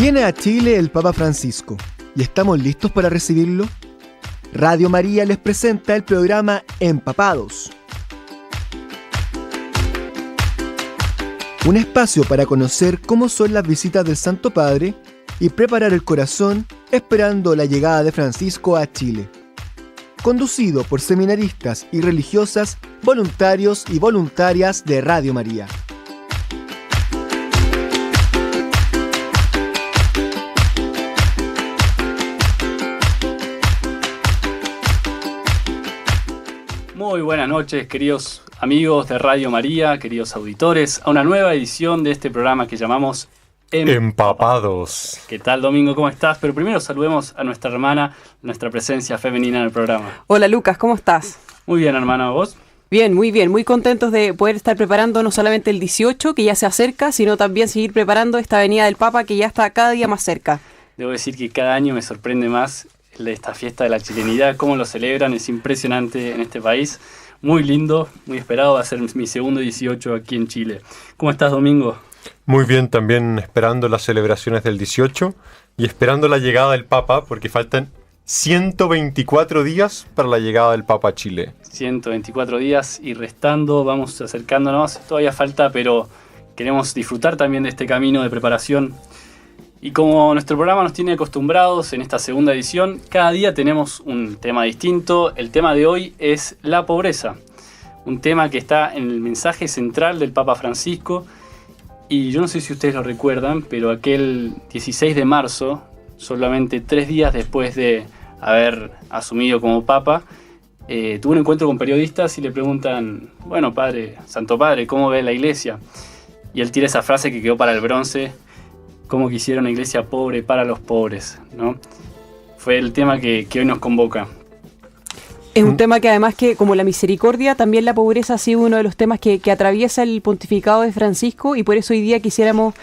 Viene a Chile el Papa Francisco y estamos listos para recibirlo. Radio María les presenta el programa Empapados. Un espacio para conocer cómo son las visitas del Santo Padre y preparar el corazón esperando la llegada de Francisco a Chile. Conducido por seminaristas y religiosas, voluntarios y voluntarias de Radio María. Muy buenas noches, queridos amigos de Radio María, queridos auditores, a una nueva edición de este programa que llamamos Empapados. ¿Qué tal, Domingo? ¿Cómo estás? Pero primero saludemos a nuestra hermana, nuestra presencia femenina en el programa. Hola, Lucas, ¿cómo estás? Muy bien, hermana, ¿vos? Bien, muy contentos de poder estar preparando no solamente el 18, que ya se acerca, sino también seguir preparando esta venida del Papa, que ya está cada día más cerca. Debo decir que cada año me sorprende más esta fiesta de la chilenidad, cómo lo celebran, es impresionante en este país. Muy lindo, muy esperado, va a ser mi segundo 18 aquí en Chile. ¿Cómo estás, Domingo? Muy bien, también esperando las celebraciones del 18 y esperando la llegada del Papa, porque faltan 124 días para la llegada del Papa a Chile. 124 días y restando, vamos acercándonos, todavía falta, pero queremos disfrutar también de este camino de preparación. Y como nuestro programa nos tiene acostumbrados en esta segunda edición, cada día tenemos un tema distinto. El tema de hoy es la pobreza, un tema que está en el mensaje central del Papa Francisco. Y yo no sé si ustedes lo recuerdan, pero aquel 16 de marzo, solamente 3 días después de haber asumido como Papa, tuvo un encuentro con periodistas y le preguntan, bueno, padre, Santo Padre, ¿cómo ve la iglesia? Y él tira esa frase que quedó para el bronce: cómo quisiera una iglesia pobre para los pobres, ¿no? Fue el tema que hoy nos convoca. Es un tema que además que, como la misericordia, también la pobreza ha sido uno de los temas que atraviesa el pontificado de Francisco, y por eso hoy día quisiéramos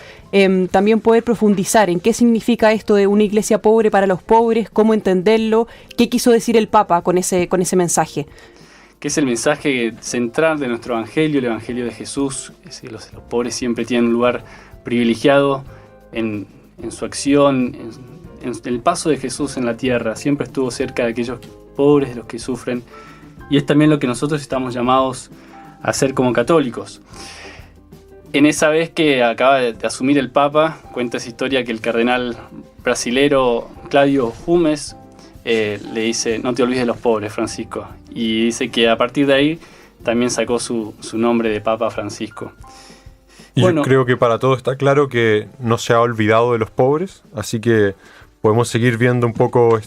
también poder profundizar en qué significa esto de una iglesia pobre para los pobres, cómo entenderlo, qué quiso decir el Papa con ese mensaje. Que es el mensaje central de nuestro evangelio, el evangelio de Jesús. Es que los pobres siempre tienen un lugar privilegiado en su acción, en el paso de Jesús en la tierra. Siempre estuvo cerca de aquellos pobres, de los que sufren, y es también lo que nosotros estamos llamados a hacer como católicos. En esa vez que acaba de asumir el Papa, cuenta esa historia que el cardenal brasilero Claudio Humes le dice: no te olvides de los pobres, Francisco, y dice que a partir de ahí también sacó su nombre de Papa Francisco. Y bueno, yo creo que para todos está claro que no se ha olvidado de los pobres, así que podemos seguir viendo un poco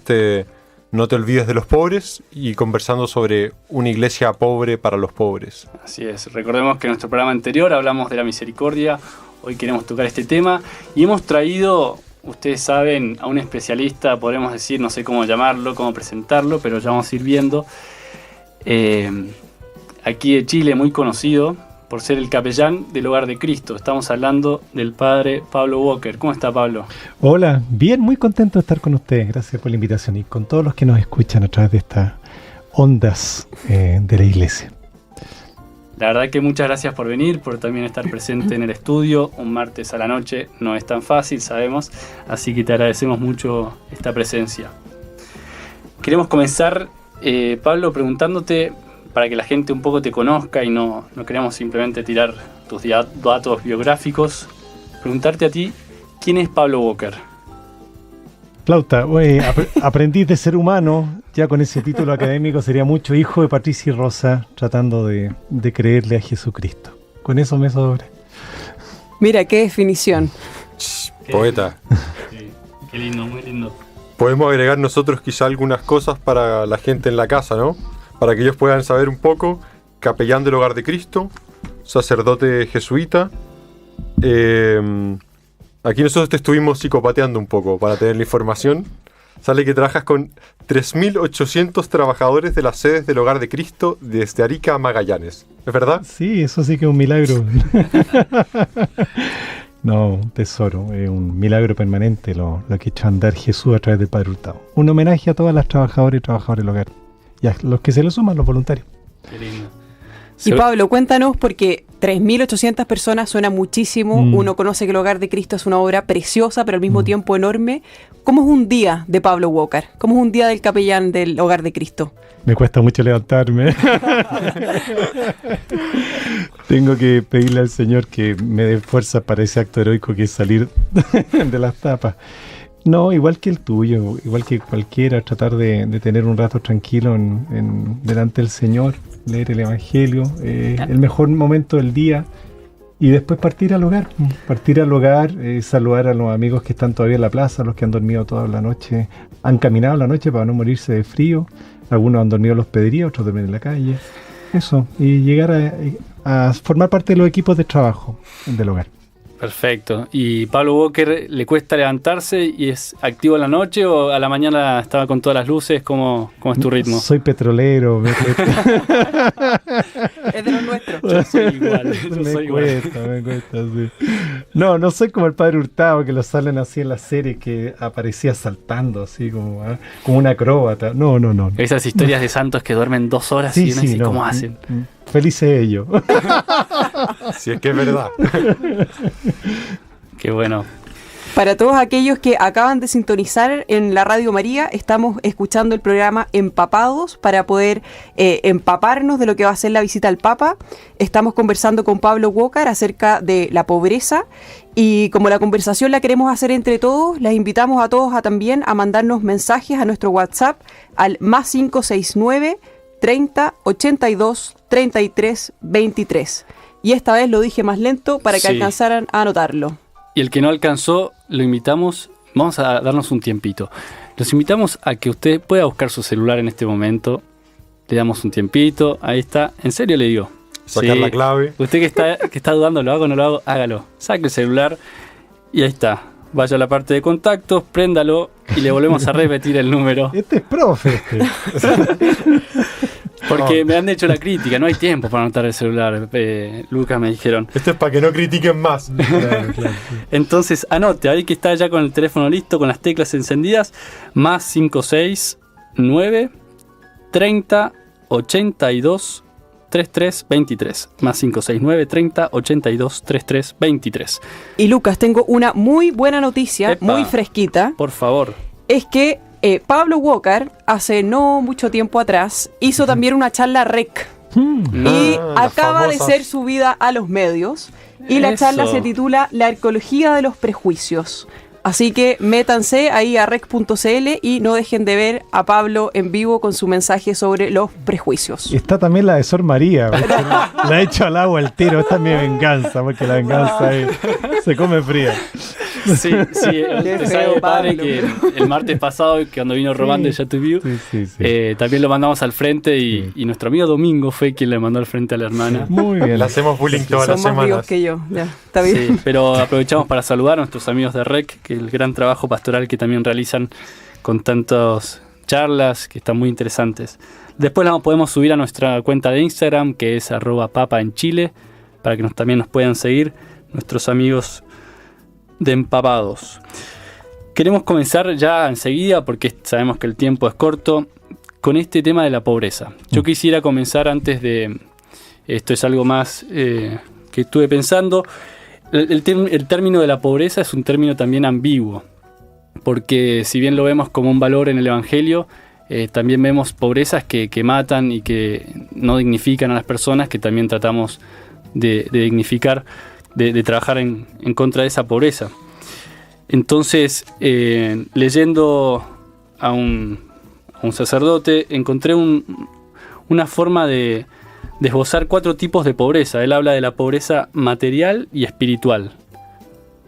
no te olvides de los pobres y conversando sobre una iglesia pobre para los pobres. Así es, recordemos que en nuestro programa anterior hablamos de la misericordia, hoy queremos tocar este tema y hemos traído, ustedes saben, a un especialista, podremos decir, no sé cómo llamarlo, cómo presentarlo, pero ya vamos a ir viendo. Aquí de Chile, muy conocido por ser el capellán del Hogar de Cristo. Estamos hablando del padre Pablo Walker. ¿Cómo está, Pablo? Hola, bien, muy contento de estar con ustedes. Gracias por la invitación y con todos los que nos escuchan a través de estas ondas de la iglesia. La verdad que muchas gracias por venir, por también estar presente en el estudio. Un martes a la noche no es tan fácil, sabemos, así que te agradecemos mucho esta presencia. Queremos comenzar, Pablo, preguntándote, para que la gente un poco te conozca y no queremos simplemente tirar tus datos biográficos, preguntarte a ti, ¿quién es Pablo Walker? Flauta, aprendiz de ser humano, ya con ese título académico sería mucho, hijo de Patricia y Rosa, tratando de creerle a Jesucristo. Con eso me sobra. Mira, qué definición. Poeta. Qué lindo, muy lindo. Podemos agregar nosotros quizá algunas cosas para la gente en la casa, ¿no? Para que ellos puedan saber un poco: capellán del Hogar de Cristo, sacerdote jesuita. Aquí nosotros te estuvimos psicopateando un poco para tener la información. Sale que trabajas con 3.800 trabajadores de las sedes del Hogar de Cristo desde Arica a Magallanes. ¿Es verdad? Sí, eso sí que es un milagro. No, un tesoro, es un milagro permanente lo que ha hecho andar Jesús a través del Padre Hurtado. Un homenaje a todas las trabajadoras y trabajadores del hogar. Y a los que se le suman, los voluntarios. Qué lindo. Y Pablo, cuéntanos, porque 3.800 personas suena muchísimo. Uno conoce que el Hogar de Cristo es una obra preciosa, pero al mismo tiempo enorme. ¿Cómo es un día de Pablo Walker? ¿Cómo es un día del capellán del Hogar de Cristo? Me cuesta mucho levantarme. Tengo que pedirle al Señor que me dé fuerza para ese acto heroico que es salir de las tapas. No, igual que el tuyo, igual que cualquiera, tratar de tener un rato tranquilo delante del Señor, leer el Evangelio, el mejor momento del día, y después partir al hogar, saludar a los amigos que están todavía en la plaza, los que han dormido toda la noche, han caminado la noche para no morirse de frío, algunos han dormido en los hospedería, otros duermen en la calle, eso, y llegar a formar parte de los equipos de trabajo del hogar. Perfecto. ¿Y Pablo Walker le cuesta levantarse y es activo en la noche o a la mañana estaba con todas las luces? ¿Cómo es tu ritmo? Soy petrolero. Es de los nuestros. Yo soy igual. Me cuesta, sí. No soy como el padre Hurtado, que lo salen así en la serie, que aparecía saltando así como un acróbata. No. Esas historias de santos que duermen 2 horas y uno dice, ¿cómo hacen? Felices ellos. Si es que es verdad. Qué bueno. Para todos aquellos que acaban de sintonizar en la Radio María, estamos escuchando el programa Empapados para poder empaparnos de lo que va a ser la visita al Papa. Estamos conversando con Pablo Walker acerca de la pobreza, y como la conversación la queremos hacer entre todos, les invitamos a todos también a mandarnos mensajes a nuestro WhatsApp al +569 30 82 33 23. Y esta vez lo dije más lento para que alcanzaran a anotarlo. Y el que no alcanzó, lo invitamos, vamos a darnos un tiempito. Los invitamos a que usted pueda buscar su celular en este momento. Le damos un tiempito, ahí está. En serio le digo. Sacar la clave. Usted que está dudando, ¿lo hago o no lo hago? Hágalo. Saque el celular y ahí está. Vaya a la parte de contactos, préndalo y le volvemos a repetir el número. Este es profe. Porque me han hecho la crítica, no hay tiempo para anotar el celular, Lucas, me dijeron. Esto es para que no critiquen más. Claro. Entonces, anote, ahí que está ya con el teléfono listo, con las teclas encendidas, +569 30 82 33 23. +569 30 82 33 23. Y Lucas, tengo una muy buena noticia, muy fresquita. Por favor. Es que Pablo Walker, hace no mucho tiempo atrás, hizo también una charla REC. Y acaba de ser subida a los medios. Y la charla se titula La arqueología de los prejuicios. Así que métanse ahí a rec.cl y no dejen de ver a Pablo en vivo con su mensaje sobre los prejuicios. Está también la de Sor María. La ha hecho al agua el tiro. Esta es mi venganza, porque la venganza se come fría. Sí, usted sabe, padre, que el martes pasado, cuando vino Román de Chateauvieux, también lo mandamos al frente y nuestro amigo Domingo fue quien le mandó al frente a la hermana. Muy bien. Le hacemos bullying todas las Son más vivos semanas. que yo, ya, está bien. Sí, pero aprovechamos para saludar a nuestros amigos de REC, que el gran trabajo pastoral que también realizan con tantas charlas que están muy interesantes. Después la podemos subir a nuestra cuenta de Instagram, que es @papaenchile, para que también nos puedan seguir nuestros amigos de Empapados. Queremos comenzar ya enseguida, porque sabemos que el tiempo es corto, con este tema de la pobreza. Yo quisiera comenzar antes de... Esto es algo más que estuve pensando. El término de la pobreza es un término también ambiguo, porque si bien lo vemos como un valor en el Evangelio, también vemos pobrezas que matan y que no dignifican a las personas, que también tratamos de dignificar, de trabajar en contra de esa pobreza. Entonces, leyendo a un sacerdote, encontré una forma de esbozar 4 tipos de pobreza. Él habla de la pobreza material y espiritual.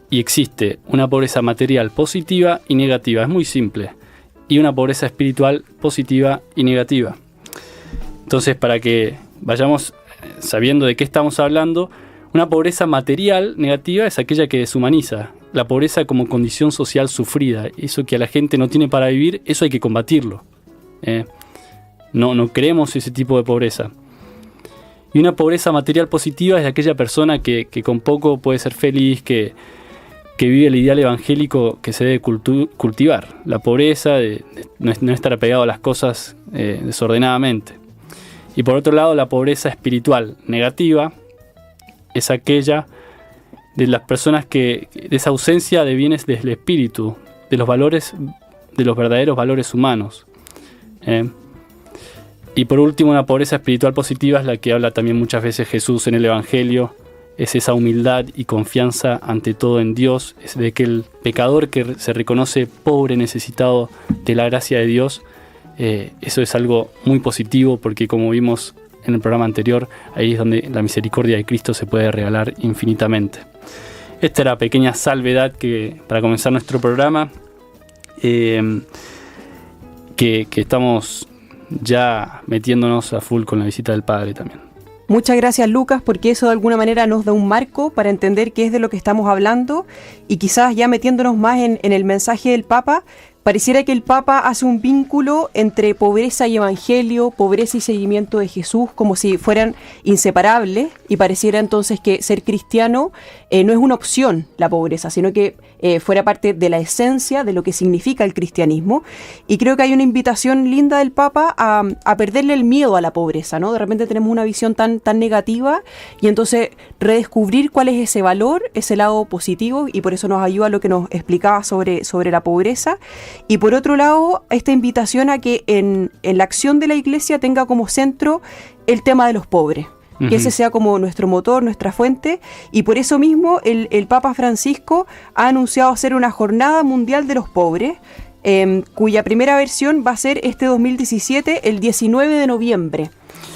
Y existe una pobreza material positiva y negativa, es muy simple. Y una pobreza espiritual positiva y negativa. Entonces, para que vayamos sabiendo de qué estamos hablando, una pobreza material negativa es aquella que deshumaniza. La pobreza como condición social sufrida, eso que a la gente no tiene para vivir, eso hay que combatirlo. No queremos ese tipo de pobreza. Y una pobreza material positiva es aquella persona que con poco puede ser feliz, que vive el ideal evangélico que se debe cultivar. La pobreza, de no estar apegado a las cosas desordenadamente. Y por otro lado, la pobreza espiritual negativa es aquella de las personas de esa ausencia de bienes del espíritu, de los valores, de los verdaderos valores humanos. Y por último, una pobreza espiritual positiva es la que habla también muchas veces Jesús en el Evangelio. Es esa humildad y confianza ante todo en Dios, es de que el pecador que se reconoce pobre, necesitado de la gracia de Dios, eso es algo muy positivo, porque como vimos en el programa anterior, ahí es donde la misericordia de Cristo se puede regalar infinitamente. Esta era la pequeña salvedad para comenzar nuestro programa, que estamos ya metiéndonos a full con la visita del Padre también. Muchas gracias, Lucas, porque eso de alguna manera nos da un marco para entender qué es de lo que estamos hablando, y quizás ya metiéndonos más en el mensaje del Papa, pareciera que el Papa hace un vínculo entre pobreza y evangelio, pobreza y seguimiento de Jesús, como si fueran inseparables, y pareciera entonces que ser cristiano no es una opción, la pobreza, sino que fuera parte de la esencia de lo que significa el cristianismo. Y creo que hay una invitación linda del Papa a perderle el miedo a la pobreza, ¿no? De repente tenemos una visión tan negativa, y entonces redescubrir cuál es ese valor, ese lado positivo, y por eso nos ayuda lo que nos explicaba sobre la pobreza. Y por otro lado, esta invitación a que en la acción de la Iglesia tenga como centro el tema de los pobres, que ese sea como nuestro motor, nuestra fuente, y por eso mismo el Papa Francisco ha anunciado hacer una jornada mundial de los pobres, cuya primera versión va a ser este 2017, el 19 de noviembre.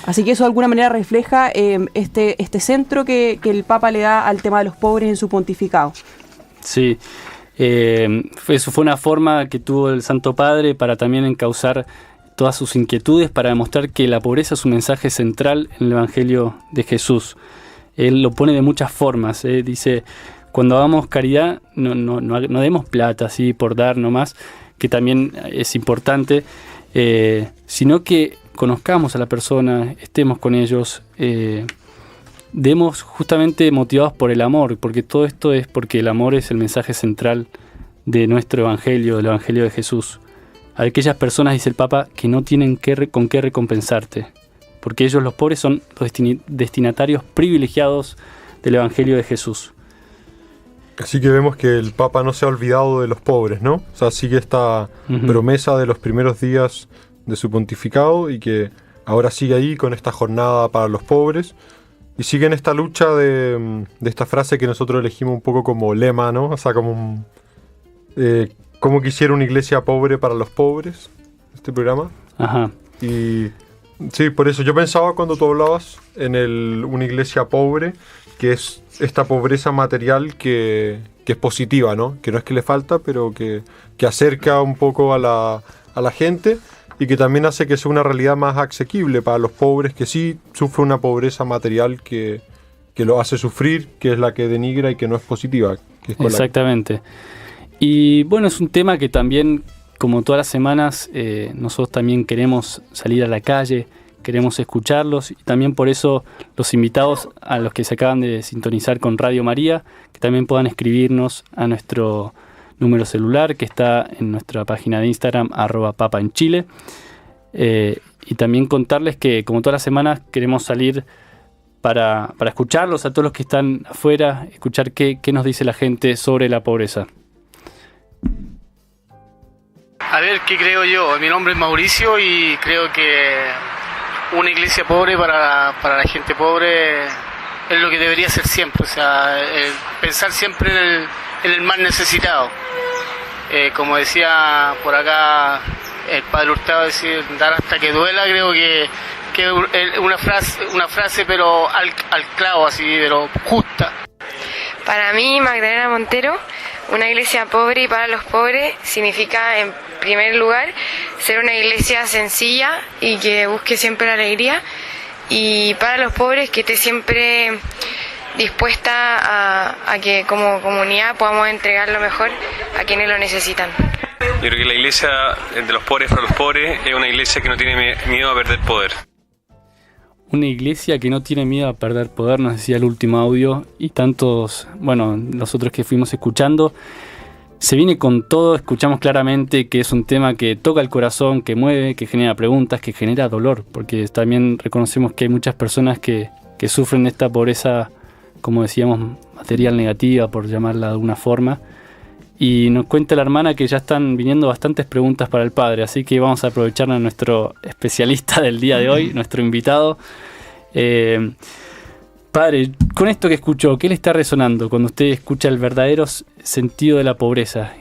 Así que eso de alguna manera refleja este centro que el Papa le da al tema de los pobres en su pontificado. Sí. Eso fue una forma que tuvo el Santo Padre para también encauzar todas sus inquietudes, para demostrar que la pobreza es un mensaje central en el Evangelio de Jesús. Él lo pone de muchas formas. Dice, cuando hagamos caridad, no demos plata así por dar nomás, que también es importante, sino que conozcamos a la persona, estemos con ellos, demos justamente motivados por el amor, porque todo esto es porque el amor es el mensaje central de nuestro Evangelio, del Evangelio de Jesús. A aquellas personas, dice el Papa, que no tienen con qué recompensarte, porque ellos, los pobres, son los destinatarios privilegiados del Evangelio de Jesús. Así que vemos que el Papa no se ha olvidado de los pobres, ¿no? O sea, sigue esta promesa de los primeros días de su pontificado, y que ahora sigue ahí con esta jornada para los pobres. Y sigue en esta lucha de esta frase que nosotros elegimos un poco como lema, ¿no? O sea, como cómo quisiera una iglesia pobre para los pobres, este programa. Ajá. Y sí, por eso yo pensaba cuando tú hablabas en una iglesia pobre, que es esta pobreza material que es positiva, ¿no? Que no es que le falta, pero que acerca un poco a la gente, y que también hace que sea una realidad más asequible para los pobres, que sí sufren una pobreza material que lo hace sufrir, que es la que denigra y que no es positiva. Que es exactamente. Y bueno, es un tema que también, como todas las semanas, nosotros también queremos salir a la calle, queremos escucharlos, y también por eso los invitados a los que se acaban de sintonizar con Radio María, que también puedan escribirnos a nuestro número celular que está en nuestra página de Instagram, @papaenchile, y también contarles que, como todas las semanas, queremos salir para escucharlos a todos los que están afuera, escuchar qué nos dice la gente sobre la pobreza. A ver, ¿qué creo yo? Mi nombre es Mauricio, y creo que una iglesia pobre para la gente pobre es lo que debería ser siempre, o sea, pensar siempre en el más necesitado. Como decía por acá el Padre Hurtado, decir, dar hasta que duela, creo que es una frase pero al clavo, así, pero justa. Para mí, Magdalena Montero, una iglesia pobre y para los pobres significa, en primer lugar, ser una iglesia sencilla y que busque siempre la alegría, y para los pobres que esté siempre dispuesta a que como comunidad podamos entregar lo mejor a quienes lo necesitan. Yo creo que la iglesia de los pobres para los pobres es una iglesia que no tiene miedo a perder poder. Una iglesia que no tiene miedo a perder poder, nos decía el último audio, y tantos, bueno, los otros que fuimos escuchando. Se viene con todo, escuchamos claramente que es un tema que toca el corazón, que mueve, que genera preguntas, que genera dolor, porque también reconocemos que hay muchas personas que sufren de esta pobreza, como decíamos, material negativa, por llamarla de alguna forma. Y nos cuenta la hermana que ya están viniendo bastantes preguntas para el padre, así que vamos a aprovechar a nuestro especialista del día de hoy, nuestro invitado. Padre, con esto que escuchó, ¿qué le está resonando cuando usted escucha el verdadero sentido de la pobreza?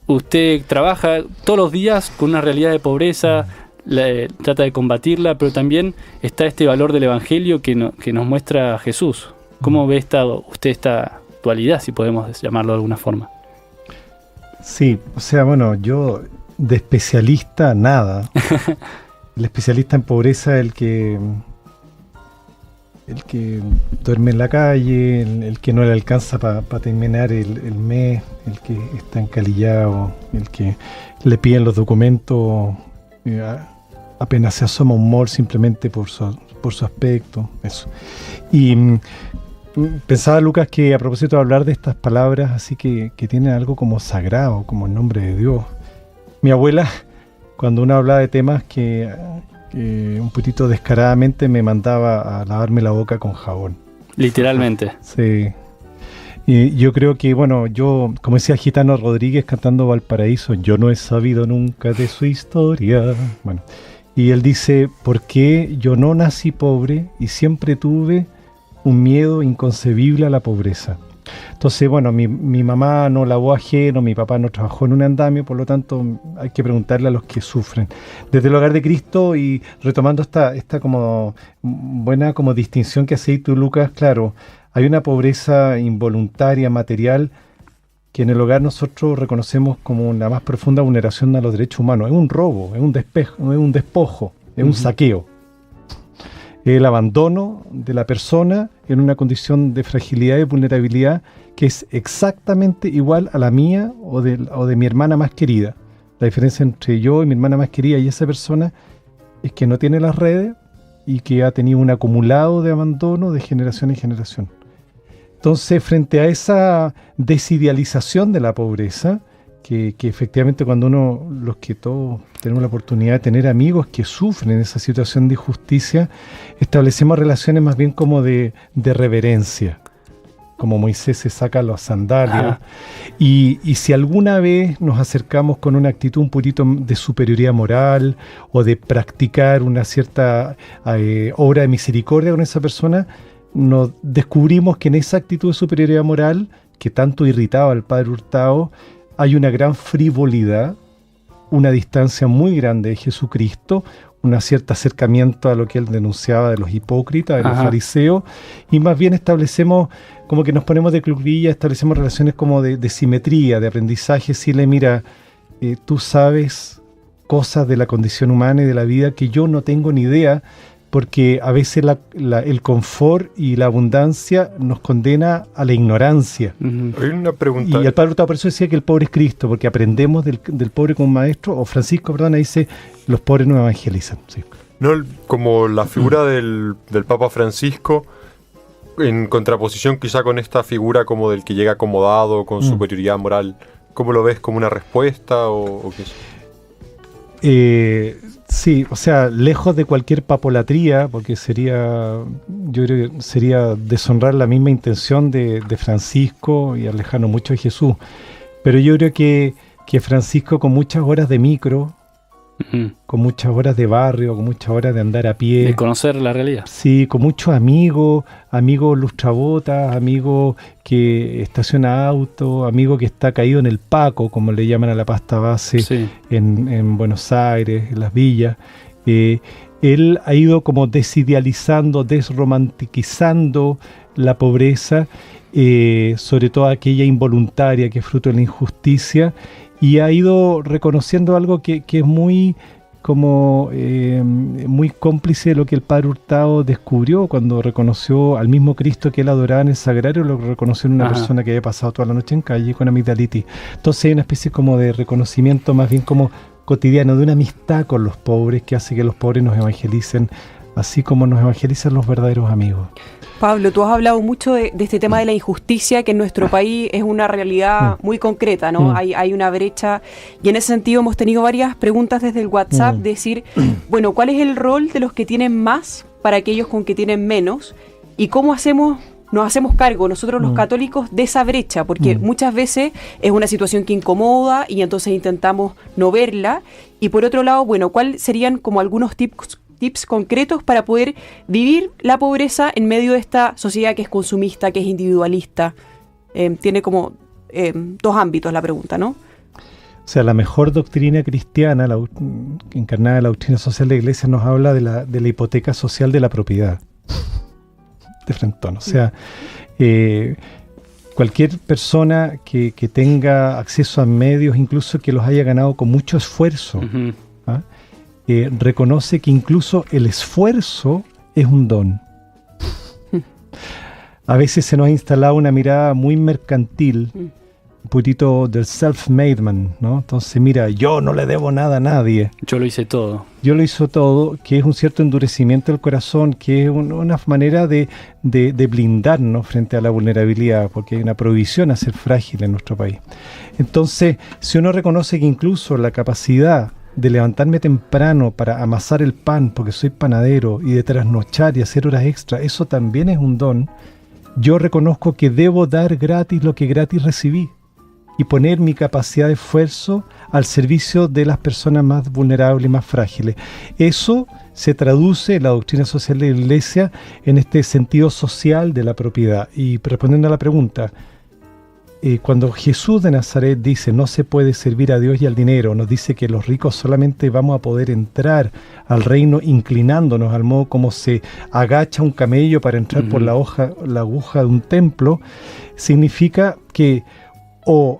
Usted trabaja todos los días con una realidad de pobreza, trata de combatirla, pero también está este valor del Evangelio que nos muestra Jesús. ¿Cómo ve usted esta dualidad, si podemos llamarlo de alguna forma? Sí, o sea, bueno, yo de especialista nada. El especialista en pobreza es el que duerme en la calle, el que no le alcanza para terminar el mes, el que está encalillado, el que le piden los documentos apenas se asoma un mall simplemente por su aspecto, eso. Y pensaba, Lucas, que a propósito de hablar de estas palabras así que tienen algo como sagrado, como el nombre de Dios. Mi abuela, cuando uno hablaba de temas que un poquito descaradamente me mandaba a lavarme la boca con jabón. Literalmente. Sí. Y yo creo que, bueno, yo, como decía Gitano Rodríguez cantando Valparaíso, yo no he sabido nunca de su historia. Bueno, y él dice, ¿por qué yo no nací pobre y siempre tuve un miedo inconcebible a la pobreza? Entonces, bueno, mi mamá no lavó ajeno, mi papá no trabajó en un andamio, por lo tanto hay que preguntarle a los que sufren. Desde el Hogar de Cristo, y retomando esta como buena como distinción que hacéis tú, Lucas, claro, hay una pobreza involuntaria, material, que en el hogar nosotros reconocemos como la más profunda vulneración a los derechos humanos. Es un robo, es un despojo, es un saqueo. El abandono de la persona en una condición de fragilidad y vulnerabilidad que es exactamente igual a la mía o de mi hermana más querida. La diferencia entre yo y mi hermana más querida y esa persona es que no tiene las redes y que ha tenido un acumulado de abandono de generación en generación. Entonces, frente a esa desidealización de la pobreza, que efectivamente cuando los que todos tenemos la oportunidad de tener amigos que sufren esa situación de injusticia, establecemos relaciones más bien como de reverencia, como Moisés se saca las sandalias. Y si alguna vez nos acercamos con una actitud un poquito de superioridad moral o de practicar una cierta obra de misericordia con esa persona, nos descubrimos que en esa actitud de superioridad moral que tanto irritaba al padre Hurtado, hay una gran frivolidad, una distancia muy grande de Jesucristo, un cierto acercamiento a lo que él denunciaba de los hipócritas, de los fariseos, y más bien establecemos, como que nos ponemos de clubilla, establecemos relaciones como de simetría, de aprendizaje, decirle, mira, tú sabes cosas de la condición humana y de la vida que yo no tengo ni idea, porque a veces el confort y la abundancia nos condena a la ignorancia. Hay una pregunta. Y el padre Hurtado por eso decía que el pobre es Cristo, porque aprendemos del pobre como maestro, o Francisco, perdón, dice, los pobres no evangelizan. Sí. No, como la figura del Papa Francisco, en contraposición quizá con esta figura como del que llega acomodado, con superioridad moral, ¿cómo lo ves? ¿Como una respuesta o qué es? Sí, o sea, lejos de cualquier papolatría, porque yo creo que sería deshonrar la misma intención de Francisco y alejarnos mucho de Jesús. Pero yo creo que Francisco, con muchas horas de micro, con muchas horas de barrio, con muchas horas de andar a pie. De conocer la realidad. Sí, con muchos amigos lustrabotas, amigos que estaciona auto, amigo que está caído en el Paco, como le llaman a la pasta base, en Buenos Aires, en las villas. Él ha ido como desidealizando, desromanticizando la pobreza, sobre todo aquella involuntaria que es fruto de la injusticia, y ha ido reconociendo algo que es muy muy cómplice de lo que el padre Hurtado descubrió cuando reconoció al mismo Cristo que él adoraba en el sagrario, lo reconoció en una persona que había pasado toda la noche en calle con amigdalitis. Entonces hay una especie como de reconocimiento más bien como cotidiano, de una amistad con los pobres que hace que los pobres nos evangelicen así como nos evangelizan los verdaderos amigos. Pablo, tú has hablado mucho de este tema de la injusticia, que en nuestro país es una realidad muy concreta, ¿no? Hay una brecha, y en ese sentido hemos tenido varias preguntas desde el WhatsApp, decir, bueno, ¿cuál es el rol de los que tienen más para aquellos con que tienen menos? ¿Y cómo nos hacemos cargo nosotros los católicos de esa brecha? Porque muchas veces es una situación que incomoda y entonces intentamos no verla. Y por otro lado, bueno, ¿cuáles serían como algunos tips concretos para poder vivir la pobreza en medio de esta sociedad que es consumista, que es individualista? Tiene como dos ámbitos la pregunta, ¿no? O sea, la mejor doctrina cristiana, encarnada en la doctrina social de la Iglesia, nos habla de la hipoteca social de la propiedad. De frentón. O sea, cualquier persona que tenga acceso a medios, incluso que los haya ganado con mucho esfuerzo, reconoce que incluso el esfuerzo es un don. A veces se nos ha instalado una mirada muy mercantil, un poquito del self-made man, ¿no? Entonces, mira, yo no le debo nada a nadie. Yo lo hice todo. Yo lo hice todo, que es un cierto endurecimiento del corazón, que es una manera de blindarnos frente a la vulnerabilidad, porque hay una prohibición a ser frágil en nuestro país. Entonces, si uno reconoce que incluso la capacidad de levantarme temprano para amasar el pan, porque soy panadero, y de trasnochar y hacer horas extra, eso también es un don. Yo reconozco que debo dar gratis lo que gratis recibí y poner mi capacidad de esfuerzo al servicio de las personas más vulnerables y más frágiles. Eso se traduce en la doctrina social de la Iglesia en este sentido social de la propiedad. Y respondiendo a la pregunta, cuando Jesús de Nazaret dice no se puede servir a Dios y al dinero, nos dice que los ricos solamente vamos a poder entrar al reino inclinándonos, al modo como se agacha un camello para entrar por la aguja de un templo, significa que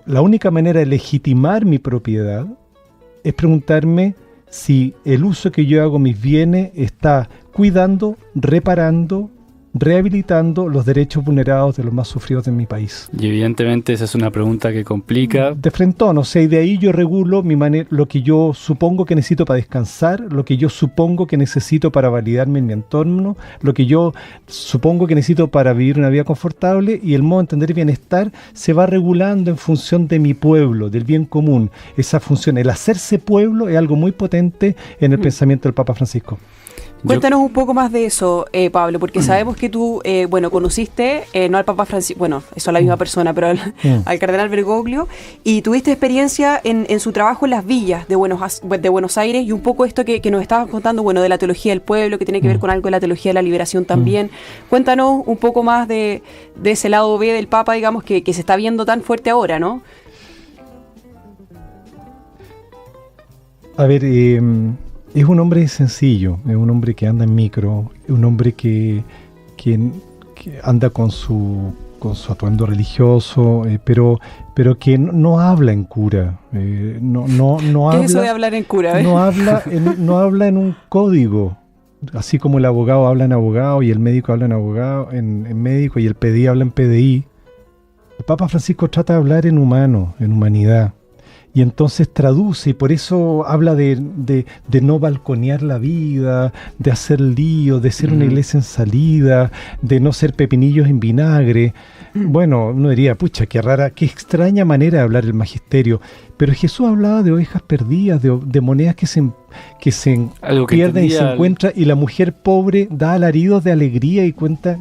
la única manera de legitimar mi propiedad es preguntarme si el uso que yo hago mis bienes está cuidando, reparando, rehabilitando los derechos vulnerados de los más sufridos de mi país. Y evidentemente esa es una pregunta que complica. De frentón, o sea, y de ahí yo regulo lo que yo supongo que necesito para descansar, lo que yo supongo que necesito para validarme en mi entorno, lo que yo supongo que necesito para vivir una vida confortable, y el modo de entender bienestar se va regulando en función de mi pueblo, del bien común. Esa función, el hacerse pueblo, es algo muy potente en el pensamiento del Papa Francisco. Cuéntanos un poco más de eso, Pablo, porque sabemos que tú, conociste, no al Papa Francisco, bueno, eso es la misma persona, pero al Cardenal Bergoglio, y tuviste experiencia en su trabajo en las villas de Buenos Aires, y un poco esto que nos estabas contando, bueno, de la teología del pueblo, que tiene que ver con algo de la teología de la liberación también. Cuéntanos un poco más de ese lado B del Papa, digamos, que se está viendo tan fuerte ahora, ¿no? A ver, es un hombre sencillo, es un hombre que anda en micro, es un hombre que anda con su atuendo religioso, pero que no habla en cura. No ¿Qué habla, es eso de hablar en cura? No habla en un código. Así como el abogado habla en abogado y el médico habla en abogado, en médico, y el PDI habla en PDI. El Papa Francisco trata de hablar en humano, en humanidad. Y entonces traduce, y por eso habla de no balconear la vida, de hacer lío, de ser una iglesia en salida, de no ser pepinillos en vinagre. Bueno, uno diría, pucha, qué rara, qué extraña manera de hablar el magisterio. Pero Jesús hablaba de ovejas perdidas, de monedas que se pierden y se encuentran, y la mujer pobre da alaridos de alegría y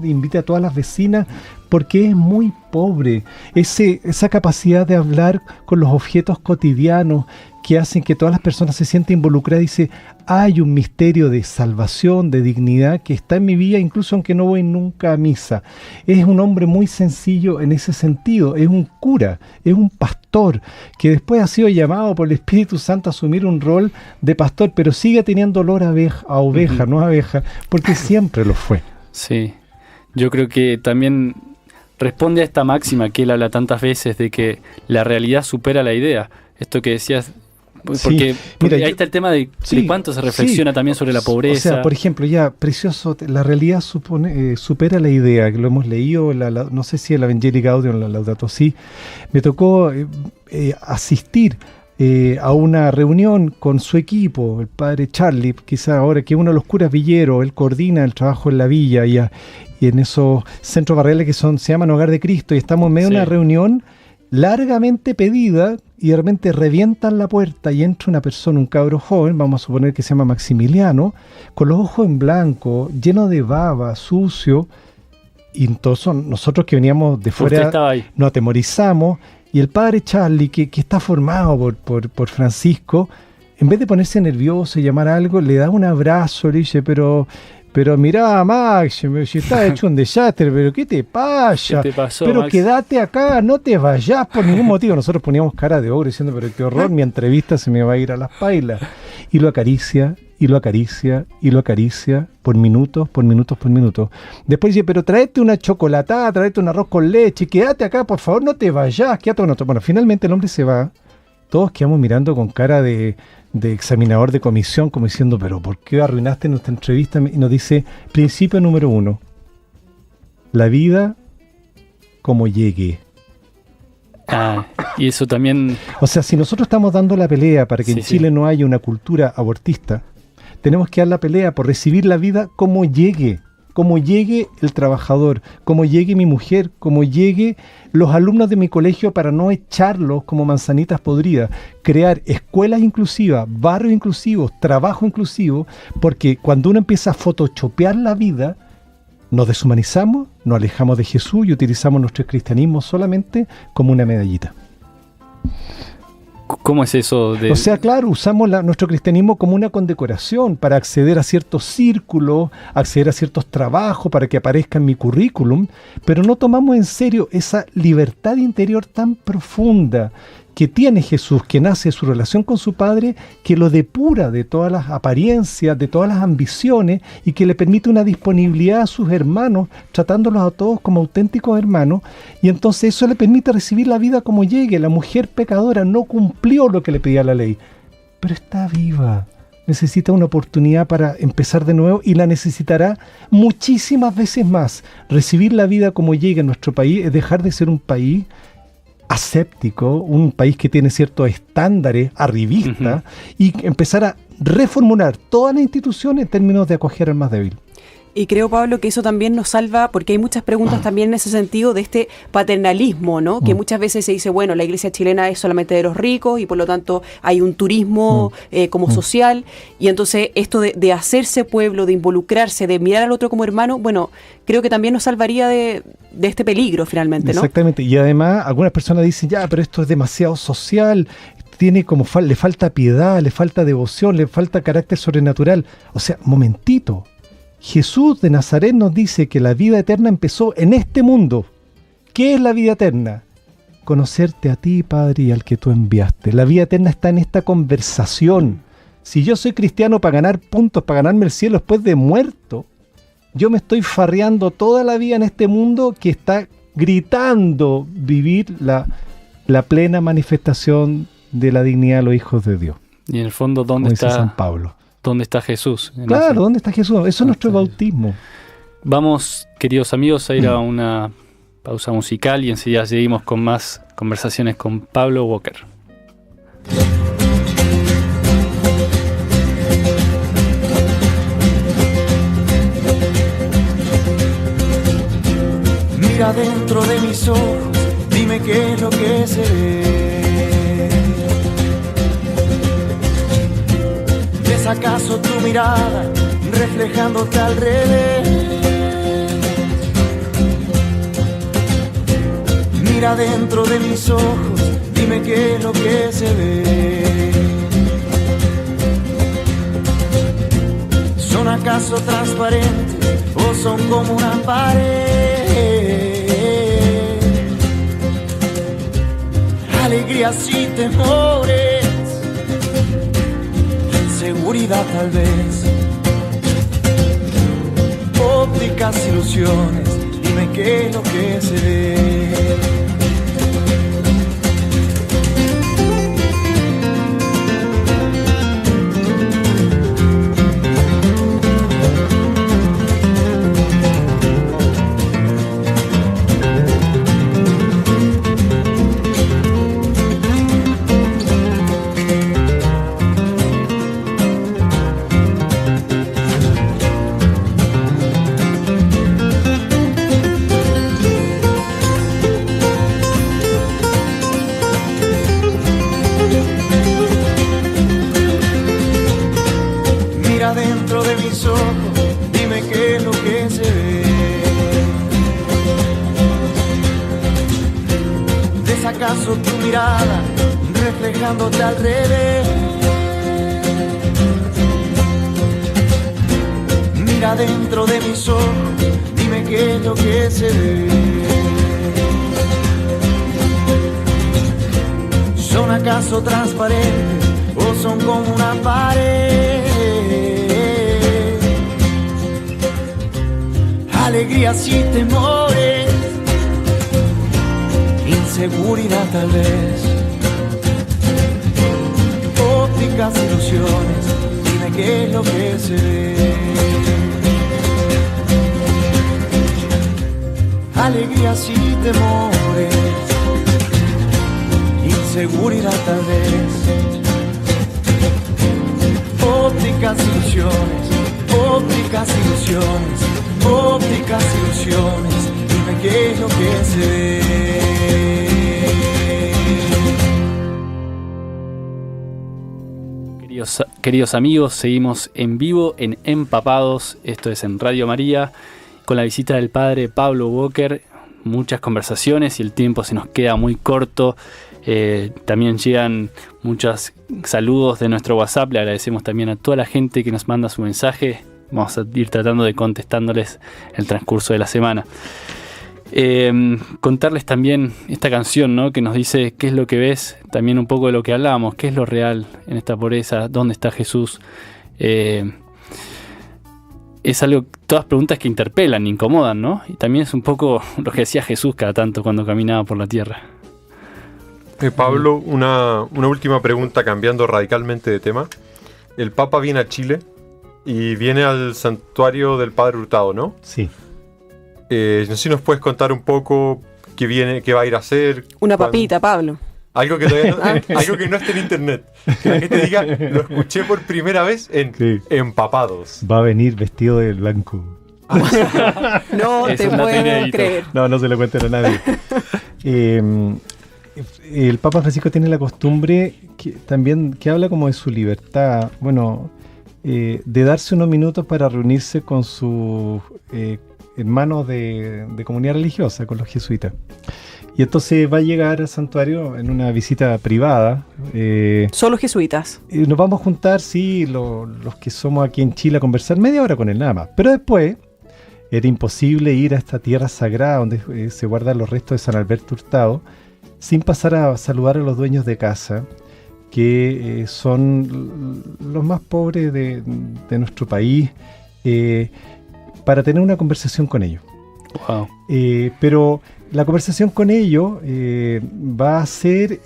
invita a todas las vecinas, porque es muy pobre. Esa capacidad de hablar con los objetos cotidianos que hacen que todas las personas se sientan involucradas, dice, hay un misterio de salvación, de dignidad que está en mi vida, incluso aunque no voy nunca a misa. Es un hombre muy sencillo en ese sentido, es un cura, es un pastor, que después ha sido llamado por el Espíritu Santo a asumir un rol de pastor, pero sigue teniendo olor a oveja, no a abeja, porque siempre lo fue. Sí, yo creo que también responde a esta máxima que él habla tantas veces de que la realidad supera la idea. Esto que decías, porque ahí está el tema de cuánto se reflexiona también sobre la pobreza. O sea, por ejemplo, precioso, la realidad supera la idea, que lo hemos leído, no sé si el Evangelii Gaudium o la Laudato Si. Me tocó asistir a una reunión con su equipo, el padre Charlie, quizá ahora que es uno de los curas villeros, él coordina el trabajo en la villa y en esos centros barriales que se llaman Hogar de Cristo, y estamos en medio de una reunión largamente pedida, y de repente revientan la puerta y entra una persona, un cabro joven, vamos a suponer que se llama Maximiliano, con los ojos en blanco, lleno de baba, sucio, y entonces nosotros que veníamos de fuera nos atemorizamos, y el padre Charlie, que está formado por Francisco, en vez de ponerse nervioso y llamar algo, le da un abrazo, le dice, pero mirá, Max, si estás hecho un desastre, pero ¿qué te pasa? ¿Qué te pasó, pero Max? quédate acá, no te vayas por ningún motivo. Nosotros poníamos cara de ogro diciendo, pero qué horror, mi entrevista se me va a ir a las pailas. Y lo acaricia, y lo acaricia, y lo acaricia, por minutos. Después dice, pero tráete una chocolatada, tráete un arroz con leche, quédate acá, por favor, no te vayas, quédate con nosotros. Bueno, finalmente el hombre se va. Todos quedamos mirando con cara de examinador de comisión, como diciendo, pero ¿por qué arruinaste nuestra entrevista? Y nos dice, principio número 1, la vida como llegue. Y eso también... O sea, si nosotros estamos dando la pelea para que en Chile no haya una cultura abortista, tenemos que dar la pelea por recibir la vida como llegue el trabajador, como llegue mi mujer, como llegue los alumnos de mi colegio, para no echarlos como manzanitas podridas, crear escuelas inclusivas, barrios inclusivos, trabajo inclusivo, porque cuando uno empieza a photoshopear la vida, nos deshumanizamos, nos alejamos de Jesús y utilizamos nuestro cristianismo solamente como una medallita. ¿Cómo es eso? O sea, claro, usamos nuestro cristianismo como una condecoración para acceder a ciertos círculos, acceder a ciertos trabajos para que aparezca en mi currículum, pero no tomamos en serio esa libertad interior tan profunda que tiene Jesús, que nace de su relación con su Padre, que lo depura de todas las apariencias, de todas las ambiciones, y que le permite una disponibilidad a sus hermanos, tratándolos a todos como auténticos hermanos, y entonces eso le permite recibir la vida como llegue. La mujer pecadora no cumplió lo que le pedía la ley, pero está viva, necesita una oportunidad para empezar de nuevo, y la necesitará muchísimas veces más. Recibir la vida como llegue en nuestro país es dejar de ser un país aséptico, un país que tiene ciertos estándares arribistas, y empezar a reformular todas las instituciones en términos de acoger al más débil. Y creo, Pablo, que eso también nos salva, porque hay muchas preguntas también en ese sentido de este paternalismo, ¿no? Que muchas veces se dice, bueno, la iglesia chilena es solamente de los ricos y por lo tanto hay un turismo como social, y entonces esto de hacerse pueblo, de involucrarse, de mirar al otro como hermano, bueno, creo que también nos salvaría de este peligro finalmente, ¿no? Exactamente, y además algunas personas dicen, ya, pero esto es demasiado social, tiene como le falta piedad, le falta devoción, le falta carácter sobrenatural. O sea, momentito. Jesús de Nazaret nos dice que la vida eterna empezó en este mundo. ¿Qué es la vida eterna? Conocerte a ti, Padre, y al que tú enviaste. La vida eterna está en esta conversación. Si yo soy cristiano para ganar puntos, para ganarme el cielo después de muerto, yo me estoy farreando toda la vida en este mundo que está gritando vivir la plena manifestación de la dignidad de los hijos de Dios. Y en el fondo, ¿dónde está San Pablo? ¿Dónde está Jesús? Claro, ¿dónde está Jesús? Eso es nuestro bautismo. Vamos, queridos amigos, a ir a una pausa musical y enseguida seguimos con más conversaciones con Pablo Walker. Mira dentro de mis ojos, dime qué es lo que se ve. ¿Ves acaso tu mirada reflejándote al revés? Mira dentro de mis ojos, dime qué es lo que se ve. ¿Son acaso transparentes o son como una pared? Alegrías y temores, inseguridad tal vez, ópticas, ilusiones, dime qué es lo que se ve. acaso tu mirada reflejándote al revés? Mira dentro de mis ojos, dime qué es lo que se ve. ¿Son acaso transparentes o son como una pared? Alegrías y temores, inseguridad tal vez, ópticas, ilusiones, dime qué es lo que se ve. Alegrías y temores, inseguridad tal vez, ópticas, ilusiones, ópticas, ilusiones, ópticas, ilusiones, dime qué es lo que se ve. Queridos amigos, seguimos en vivo en Empapados, esto es en Radio María, con la visita del padre Pablo Walker, muchas conversaciones y el tiempo se nos queda muy corto. También llegan muchos saludos de nuestro WhatsApp, le agradecemos también a toda la gente que nos manda su mensaje, vamos a ir tratando de contestándoles el transcurso de la semana. Contarles también esta canción, ¿no?, que nos dice qué es lo que ves, también un poco de lo que hablábamos, qué es lo real en esta pobreza, dónde está Jesús. Es algo, todas preguntas que interpelan, incomodan, ¿no? Y también es un poco lo que decía Jesús cada tanto cuando caminaba por la tierra. Pablo, una última pregunta cambiando radicalmente de tema. El Papa viene a Chile y viene al santuario del Padre Hurtado, ¿no? Sí. No sé si nos puedes contar un poco qué va a ir a hacer. Una papita, Pablo. Algo que todavía algo que no esté en internet. Que la gente diga, lo escuché por primera vez en Empapados. Va a venir vestido de blanco. No te puedo creer. No se lo cuenten a nadie. El Papa Francisco tiene la costumbre que habla como de su libertad, de darse unos minutos para reunirse con sus hermanos de comunidad religiosa, con los jesuitas. Y entonces va a llegar al santuario en una visita privada. ¿Solo jesuitas? Nos vamos a juntar, sí, los que somos aquí en Chile a conversar media hora con él nada más. Pero después era imposible ir a esta tierra sagrada donde se guardan los restos de San Alberto Hurtado sin pasar a saludar a los dueños de casa, que son los más pobres de nuestro país, para tener una conversación con ellos. Wow. Pero la conversación con ellos va a ser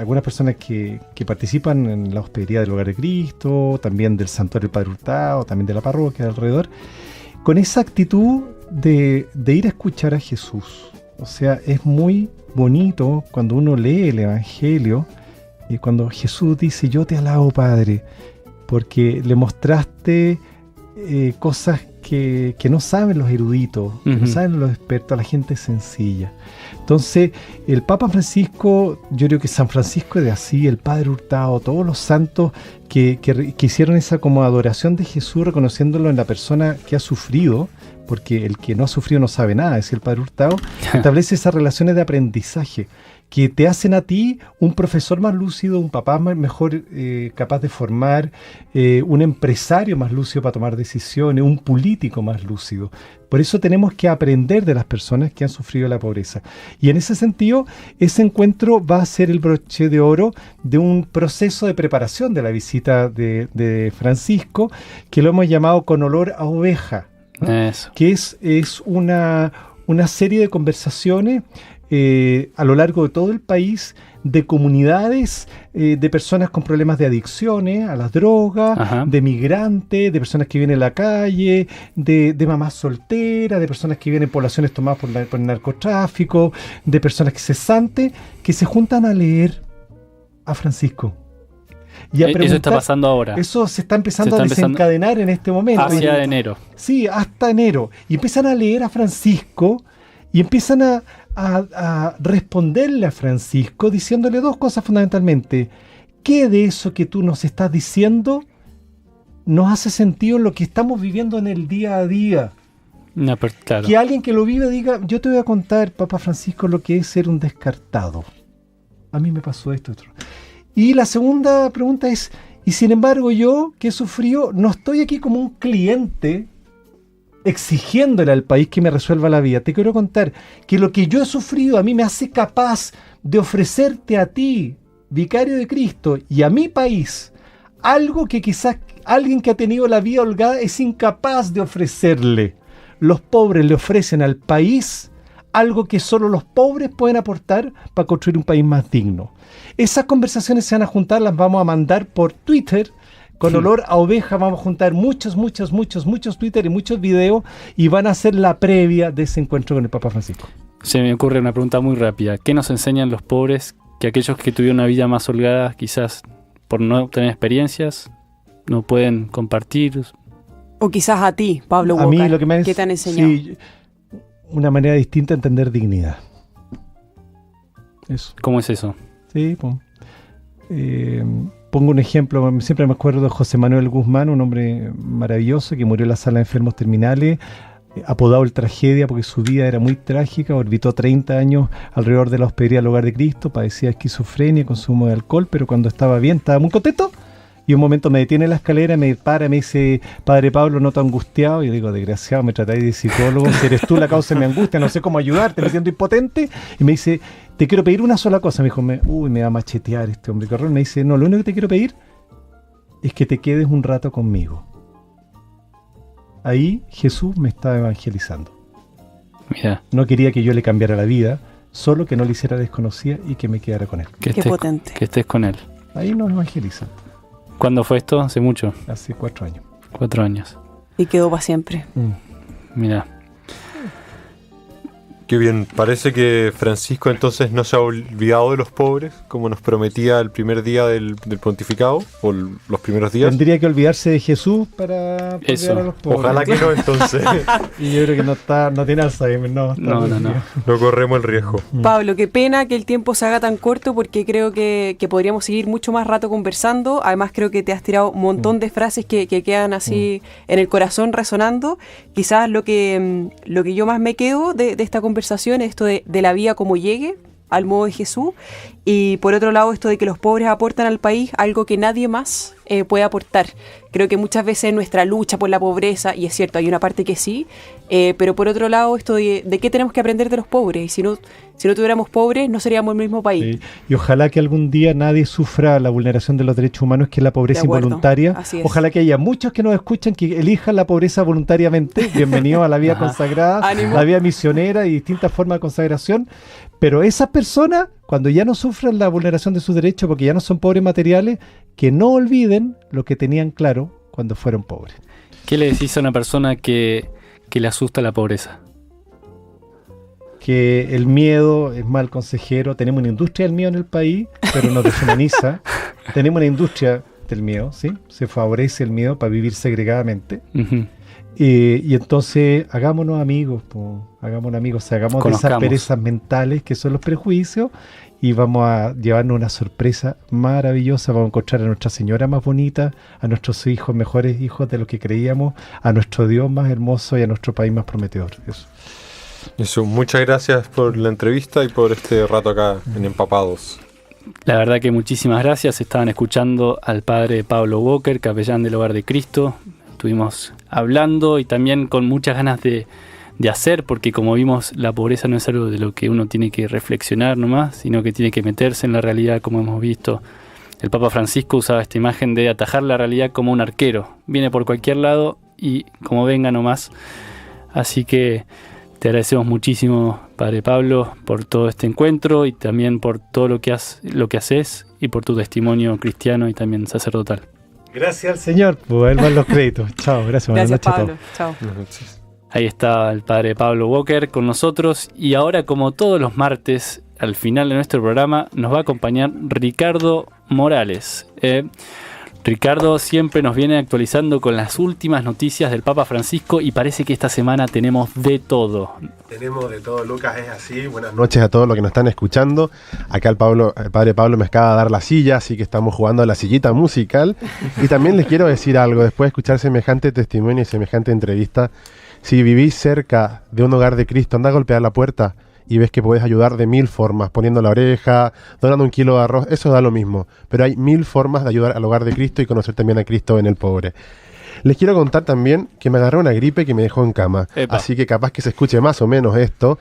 algunas personas que participan en la hospedería del Hogar de Cristo, también del Santuario del Padre Hurtado, también de la parroquia de alrededor, con esa actitud de ir a escuchar a Jesús. O sea, es muy bonito cuando uno lee el Evangelio y cuando Jesús dice: yo te alabo, Padre, porque le mostraste cosas que no saben los eruditos, que no saben los expertos, a la gente sencilla. Entonces, el Papa Francisco, yo creo que San Francisco de Asís, el Padre Hurtado, todos los santos que hicieron esa como adoración de Jesús, reconociéndolo en la persona que ha sufrido, porque el que no ha sufrido no sabe nada, es el Padre Hurtado, establece esas relaciones de aprendizaje que te hacen a ti un profesor más lúcido, un papá mejor capaz de formar, un empresario más lúcido para tomar decisiones, un político más lúcido. Por eso tenemos que aprender de las personas que han sufrido la pobreza. Y en ese sentido, ese encuentro va a ser el broche de oro de un proceso de preparación de la visita de Francisco, que lo hemos llamado Con olor a oveja, ¿no? Eso. Que es una serie de conversaciones a lo largo de todo el país, de comunidades, de personas con problemas de adicciones a las drogas, Ajá. de migrantes, de personas que viven en la calle, de mamás solteras, de personas que viven en poblaciones tomadas por el narcotráfico, de personas cesantes, que se juntan a leer a Francisco. Y a eso está pasando ahora. Eso se está empezando a desencadenar en este momento. Hacia enero. Sí, hasta enero. Y empiezan a leer a Francisco y empiezan a responderle a Francisco diciéndole dos cosas fundamentalmente. ¿Qué de eso que tú nos estás diciendo nos hace sentido en lo que estamos viviendo en el día a día? No, pero claro. Que alguien que lo vive diga: yo te voy a contar, Papa Francisco, lo que es ser un descartado. a mí me pasó esto, otro. Y la segunda pregunta es, y sin embargo yo, que he sufrido, no estoy aquí como un cliente exigiéndole al país que me resuelva la vida. Te quiero contar que lo que yo he sufrido a mí me hace capaz de ofrecerte a ti, vicario de Cristo, y a mi país, algo que quizás alguien que ha tenido la vida holgada es incapaz de ofrecerle. Los pobres le ofrecen al país algo que solo los pobres pueden aportar para construir un país más digno. Esas conversaciones se van a juntar, las vamos a mandar por Twitter, con olor a oveja. Vamos a juntar muchos Twitter y muchos videos, y van a ser la previa de ese encuentro con el Papa Francisco. Se me ocurre una pregunta muy rápida. ¿Qué nos enseñan los pobres que aquellos que tuvieron una vida más holgada, quizás por no tener experiencias, no pueden compartir? O quizás a ti, Pablo A Walker, mí lo que me ¿qué te han enseñado? Sí, una manera distinta de entender dignidad. Eso. ¿Cómo es eso? Sí, pues. Pongo un ejemplo, siempre me acuerdo de José Manuel Guzmán, un hombre maravilloso que murió en la sala de enfermos terminales, apodado el Tragedia porque su vida era muy trágica. Orbitó 30 años alrededor de la hospedería del Hogar de Cristo, padecía esquizofrenia, consumo de alcohol, pero cuando estaba bien estaba muy contento. Y un momento me detiene en la escalera, me para, me dice: Padre Pablo, no te angustiado. Y yo digo: desgraciado, me tratáis de psicólogo, si eres tú la causa de mi angustia, no sé cómo ayudarte, me siento impotente. Y me dice: te quiero pedir una sola cosa. Me dijo: me va a machetear este hombre, qué horror. Me dice: no, lo único que te quiero pedir es que te quedes un rato conmigo. Ahí Jesús me estaba evangelizando. Mira. No quería que yo le cambiara la vida, solo que no le hiciera desconocida y que me quedara con él. Qué potente. Que estés con él. Ahí nos evangelizan. ¿Cuándo fue esto? ¿Hace mucho? Hace 4 años. 4 años. Y quedó para siempre. Mira. Qué bien, parece que Francisco entonces no se ha olvidado de los pobres, como nos prometía el primer día del pontificado, o los primeros días. Tendría que olvidarse de Jesús para olvidar a los pobres. Ojalá que no, entonces. Y yo creo que no tiene Alzheimer, no. No corremos el riesgo. Pablo, qué pena que el tiempo se haga tan corto, porque creo que podríamos seguir mucho más rato conversando. Además creo que te has tirado un montón de frases que quedan así en el corazón resonando. Quizás lo que yo más me quedo de esta conversación, esto de la vida como llegue, al modo de Jesús, y por otro lado esto de que los pobres aportan al país algo que nadie más puede aportar. Creo que muchas veces nuestra lucha por la pobreza, y es cierto, hay una parte que sí, pero por otro lado esto de qué tenemos que aprender de los pobres, y si no tuviéramos pobres no seríamos el mismo país. Sí. Y ojalá que algún día nadie sufra la vulneración de los derechos humanos, que es la pobreza involuntaria. Ojalá que haya muchos que nos escuchan que elijan la pobreza voluntariamente. Bienvenido a la vida consagrada, la vida misionera y distintas formas de consagración. Pero esas personas, cuando ya no sufran la vulneración de sus derechos porque ya no son pobres materiales, que no olviden lo que tenían claro cuando fueron pobres. ¿Qué le decís a una persona que le asusta la pobreza? Que el miedo es mal consejero. Tenemos una industria del miedo en el país, pero nos deshumaniza. Tenemos una industria del miedo, ¿sí? Se favorece el miedo para vivir segregadamente. Y entonces hagámonos amigos, hagamos de esas perezas mentales que son los prejuicios, y vamos a llevarnos una sorpresa maravillosa. Vamos a encontrar a Nuestra Señora más bonita, a nuestros hijos mejores hijos de lo que creíamos, a nuestro Dios más hermoso y a nuestro país más prometedor. Eso, muchas gracias por la entrevista y por este rato acá en Empapados. La verdad que muchísimas gracias. Estaban escuchando al padre Pablo Walker, capellán del Hogar de Cristo. Estuvimos hablando y también con muchas ganas de hacer, porque como vimos, la pobreza no es algo de lo que uno tiene que reflexionar nomás, sino que tiene que meterse en la realidad, como hemos visto. El Papa Francisco usaba esta imagen de atajar la realidad como un arquero. Viene por cualquier lado y como venga nomás. Así que te agradecemos muchísimo, Padre Pablo, por todo este encuentro y también por todo lo que haces y por tu testimonio cristiano y también sacerdotal. Gracias al Señor, pues él va los créditos. Chao, gracias. Buenas noches Pablo. a todos. Chao. Buenas noches. Ahí está el padre Pablo Walker con nosotros, y ahora, como todos los martes, al final de nuestro programa nos va a acompañar Ricardo Morales. Ricardo siempre nos viene actualizando con las últimas noticias del Papa Francisco, y parece que esta semana tenemos de todo. Tenemos de todo, Lucas, es así. Buenas noches a todos los que nos están escuchando. Acá el padre Pablo me acaba de dar la silla, así que estamos jugando a la sillita musical. Y también les quiero decir algo, después de escuchar semejante testimonio y semejante entrevista, si vivís cerca de un Hogar de Cristo, anda a golpear la puerta y ves que puedes ayudar de 1000 formas, poniendo la oreja, donando 1 kilo de arroz, eso da lo mismo. Pero hay 1000 formas de ayudar al hogar de Cristo y conocer también a Cristo en el pobre. Les quiero contar también que me agarró una gripe que me dejó en cama. Epa. Así que capaz que se escuche más o menos esto.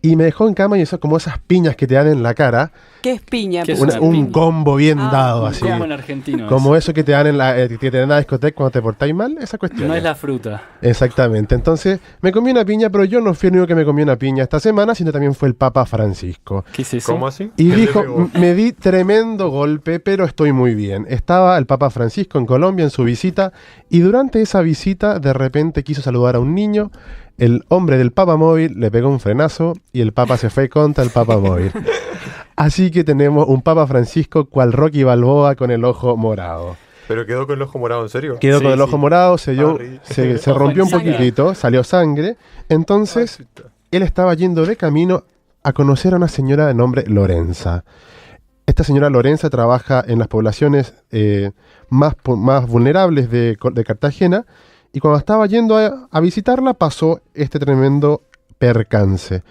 Y me dejó en cama y eso como esas piñas que te dan en la cara. ¿Qué es piña? ¿Qué es Un piña? combo bien dado así. Como en argentino. Como eso que te dan que te dan en la discoteca cuando te portáis mal, esa cuestión. No es la fruta. Exactamente. Entonces, me comí una piña, pero yo no fui el único que me comí una piña esta semana, sino también fue el Papa Francisco. ¿Qué es eso? ¿Cómo así? Y ¿Qué le dijo, pegó? me di tremendo golpe, pero estoy muy bien. Estaba el Papa Francisco en Colombia en su visita, y durante esa visita de repente quiso saludar a un niño. El hombre del Papa Móvil le pegó un frenazo y el Papa se fue contra el Papa Móvil. Así que tenemos un Papa Francisco cual Rocky Balboa con el ojo morado. ¿Pero quedó con el ojo morado, en serio? Quedó Sí, con el ojo sí. morado, se Ojo rompió un en sangre. poquitito, salió sangre. Entonces, él estaba yendo de camino a conocer a una señora de nombre Lorenza. Esta señora Lorenza trabaja en las poblaciones más vulnerables de Cartagena, y cuando estaba yendo a visitarla pasó este tremendo percance.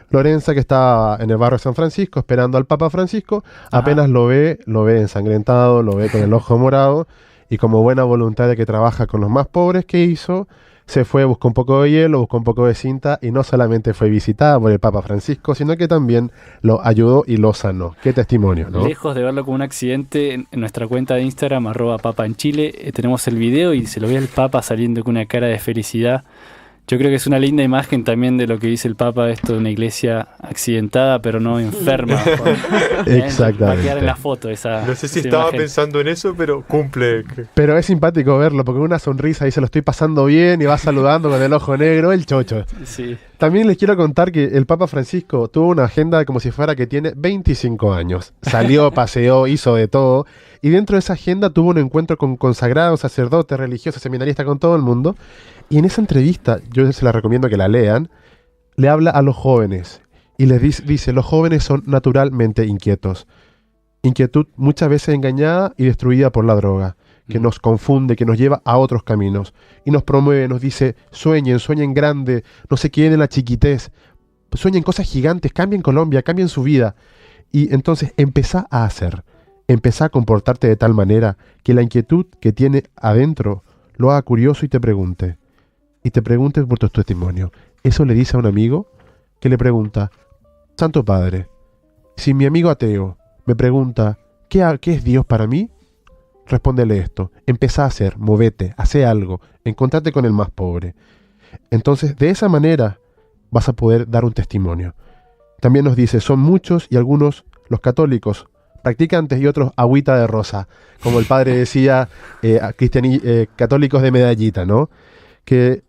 Lorenza, que estaba en el barrio de San Francisco esperando al Papa Francisco, apenas lo ve ensangrentado, lo ve con el ojo morado, y como buena voluntaria que trabaja con los más pobres, ¿qué hizo? Se fue, buscó un poco de hielo, buscó un poco de cinta, y no solamente fue visitada por el Papa Francisco, sino que también lo ayudó y lo sanó. Qué testimonio, ¿no? Lejos de verlo como un accidente, en nuestra cuenta de Instagram, @papaenchile, tenemos el video y se lo ve al Papa saliendo con una cara de felicidad. Yo creo que es una linda imagen también de lo que dice el Papa, esto de una iglesia accidentada pero no enferma. Exactamente. Va a quedar en la foto esa. No sé si esa estaba imagen. pensando en eso, pero cumple. Pero es simpático verlo, porque una sonrisa y se lo estoy pasando bien y va saludando con el ojo negro, el chocho. Sí. También les quiero contar que el Papa Francisco tuvo una agenda como si fuera que tiene 25 años. Salió, paseó, hizo de todo. Y dentro de esa agenda tuvo un encuentro con consagrados, sacerdotes, religiosos, seminaristas, con todo el mundo. Y en esa entrevista, yo se la recomiendo que la lean, le habla a los jóvenes. Y les dice, los jóvenes son naturalmente inquietos. Inquietud muchas veces engañada y destruida por la droga, que nos confunde, que nos lleva a otros caminos. Y nos promueve, nos dice, sueñen grande, no se queden en la chiquitez, sueñen cosas gigantes, cambien Colombia, cambien su vida. Y entonces empezá a hacer, empezá a comportarte de tal manera que la inquietud que tiene adentro lo haga curioso y te pregunte por tu testimonio. Eso le dice a un amigo que le pregunta, Santo Padre, si mi amigo ateo me pregunta, ¿qué es Dios para mí? Respóndele esto, empezá a hacer, movete, hacé algo, encontrate con el más pobre. Entonces, de esa manera vas a poder dar un testimonio. También nos dice, son muchos y algunos los católicos practicantes y otros agüita de rosa, como el padre decía, católicos de medallita, ¿no? Que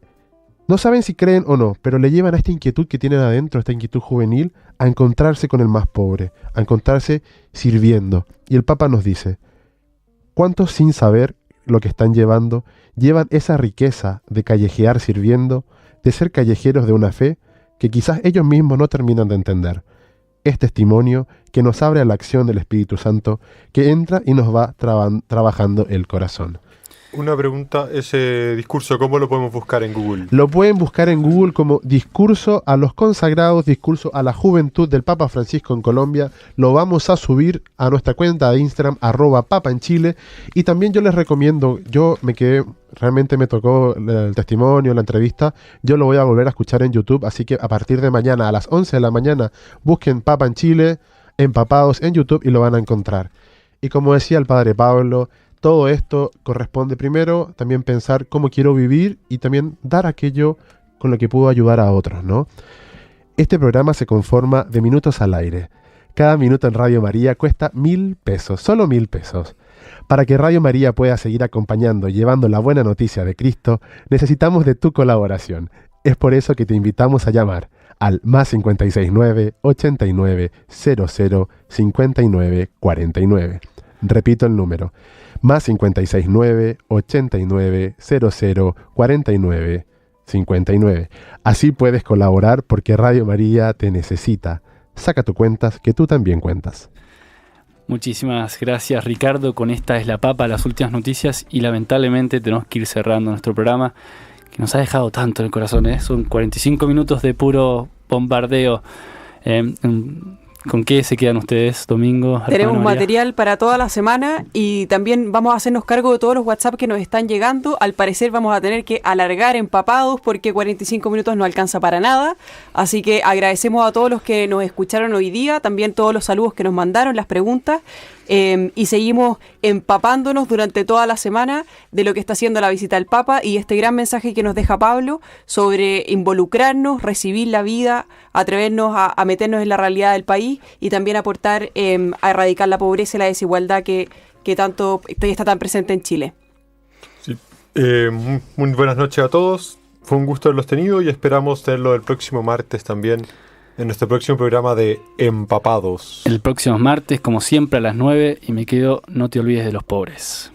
no saben si creen o no, pero le llevan a esta inquietud que tienen adentro, esta inquietud juvenil, a encontrarse con el más pobre, a encontrarse sirviendo. Y el Papa nos dice, ¿cuántos sin saber lo que están llevan esa riqueza de callejear sirviendo, de ser callejeros de una fe que quizás ellos mismos no terminan de entender? Es testimonio que nos abre a la acción del Espíritu Santo, que entra y nos va trabajando el corazón. Una pregunta, ese discurso, ¿cómo lo podemos buscar en Google? Lo pueden buscar en Google como Discurso a los consagrados, Discurso a la juventud del Papa Francisco en Colombia. Lo vamos a subir a nuestra cuenta de Instagram, @papaenchile. Y también yo les recomiendo, realmente me tocó el testimonio, la entrevista, yo lo voy a volver a escuchar en YouTube, así que a partir de mañana a las 11 de la mañana busquen Papa en Chile, Empapados en YouTube y lo van a encontrar. Y como decía el Padre Pablo, todo esto corresponde primero también pensar cómo quiero vivir y también dar aquello con lo que puedo ayudar a otros, ¿no? Este programa se conforma de minutos al aire. Cada minuto en Radio María cuesta 1.000 pesos, solo 1.000 pesos. Para que Radio María pueda seguir acompañando y llevando la buena noticia de Cristo, necesitamos de tu colaboración. Es por eso que te invitamos a llamar al +569 89 00 59 49. Repito el número, +569 89 00 49 59. Así puedes colaborar porque Radio María te necesita. Saca tu cuentas, que tú también cuentas. Muchísimas gracias, Ricardo. Con esta es la papa, las últimas noticias, y lamentablemente tenemos que ir cerrando nuestro programa, que nos ha dejado tanto en el corazón, ¿eh? Son 45 minutos de puro bombardeo. ¿Con qué se quedan ustedes, Domingo? Tenemos María? material para toda la semana y también vamos a hacernos cargo de todos los WhatsApp que nos están llegando. Al parecer vamos a tener que alargar empapados porque 45 minutos no alcanza para nada. Así que agradecemos a todos los que nos escucharon hoy día, también todos los saludos que nos mandaron, las preguntas. Y seguimos empapándonos durante toda la semana de lo que está haciendo la visita del Papa y este gran mensaje que nos deja Pablo sobre involucrarnos, recibir la vida, atrevernos a meternos en la realidad del país y también aportar a erradicar la pobreza y la desigualdad que tanto está tan presente en Chile. Sí. Muy buenas noches a todos. Fue un gusto haberlos tenido y esperamos tenerlo el próximo martes también en nuestro próximo programa de Empapados. El próximo martes, como siempre, a las 9 y me quedo No te olvides de los pobres.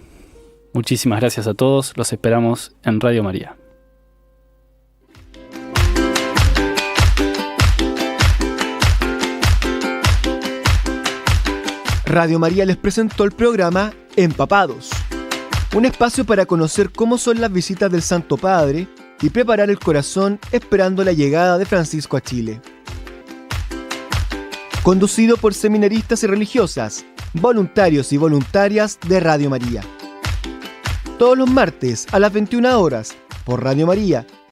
Muchísimas gracias a todos. Los esperamos en Radio María. Radio María les presentó el programa Empapados, un espacio para conocer cómo son las visitas del Santo Padre y preparar el corazón esperando la llegada de Francisco a Chile. Conducido por seminaristas y religiosas, voluntarios y voluntarias de Radio María. Todos los martes a las 21 horas por Radio María